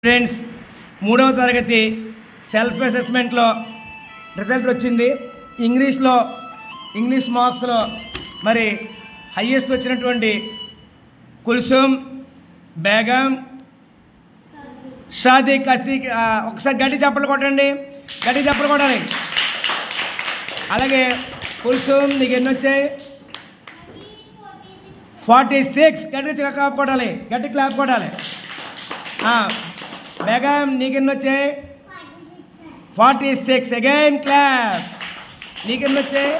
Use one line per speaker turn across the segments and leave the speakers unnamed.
Friends, 3వ తరగతి self అసెస్మెంట్లో result వచ్చింది. ఇంగ్లీష్ మార్క్స్లో మరి హయ్యెస్ట్ వచ్చినటువంటి కుల్సుమ్, బేగం, షాదిక్, అసీక్. ఒకసారి గట్టి చప్పట్లు కొట్టండి, గట్టి చప్పట్లు కొట్టాలి. అలాగే కుల్సుమ్ నీకు ఎన్ని వచ్చాయి? 46. గట్టి క్లాప్ కొట్టాలి, గట్టి క్లాప్ కొట్టాలి. బేగం నీకు ఎన్ని వచ్చాయి? 46. Again clap. నీకు ఎన్ని వచ్చాయి?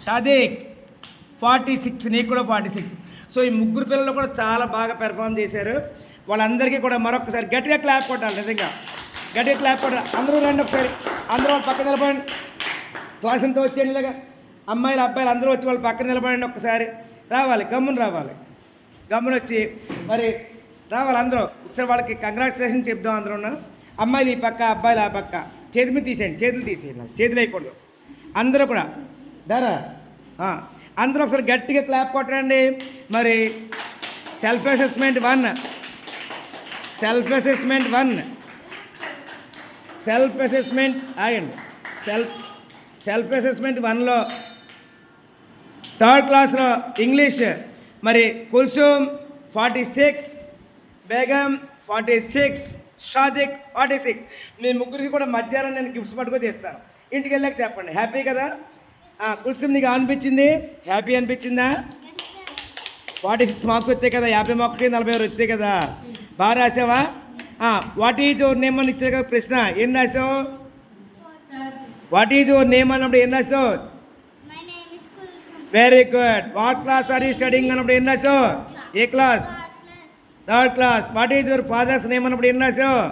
షాదిక్ 46. నీకు కూడా 46. సో ఈ ముగ్గురు పిల్లలు కూడా చాలా బాగా పెర్ఫామ్ చేశారు. వాళ్ళందరికీ కూడా మరొకసారి గట్టిగా క్లాప్ కొట్టాలి. నిజంగా గట్టిగా క్లాప్ కొట్టాలి. అందరూ రండి ఒకసారి, అందరూ వాళ్ళ పక్కన నిలబడండి. క్లాస్ అంతా వచ్చేయండి. ఇలాగా అమ్మాయిలు అబ్బాయిలు అందరూ వచ్చి వాళ్ళ పక్కన నిలబడండి. ఒక్కసారి రావాలి, గమ్మున రావాలి, గమ్మున వచ్చి మరి రావాలి అందరూ. ఒకసారి వాళ్ళకి కంగ్రాచులేషన్ చెప్దాం. అందరూ అమ్మాయిలు ఈ పక్క, అబ్బాయిలు ఆ పక్క. చేతి మీద తీసేయండి, చేతులు తీసేయండి, చేతులు వేయకూడదు. అందరూ కూడా దారా అందరూ ఒకసారి గట్టిగా క్లాప్ కొట్టండి. మరి సెల్ఫ్ అసెస్మెంట్ 1 సెల్ఫ్ అసెస్మెంట్ 1లో 3rd క్లాస్లో ఇంగ్లీష్ మరి కుల్సుమ్ 46, బేగం 46, షాదిక్ 46. మీ ముగ్గురికి కూడా మధ్యాహ్నం నేను గిఫ్ట్స్ పట్టుకొని తీస్తాను. ఇంటికి వెళ్ళాక చెప్పండి. హ్యాపీ కదా? కుల్సుమ్ నీకు అనిపించింది? హ్యాపీ అనిపించిందా? 46 మార్క్స్ వచ్చాయి కదా, 50 మార్కులకి 46 వచ్చాయి కదా. బాగా రాసావా? వాట్ ఈజ్ యువర్ నేమ్ అని ఇచ్చారు కదా ప్రశ్న. ఏం రాసావు? వాట్ ఈజ్ యువర్ నేమ్ అన్నప్పుడు ఏం రాసావు? Very good. What class are you studying అన్నప్పుడు ఏం రాసావు? ఏ class? 3rd class. What is your father's name అన్నప్పుడు ఏం రాసావు?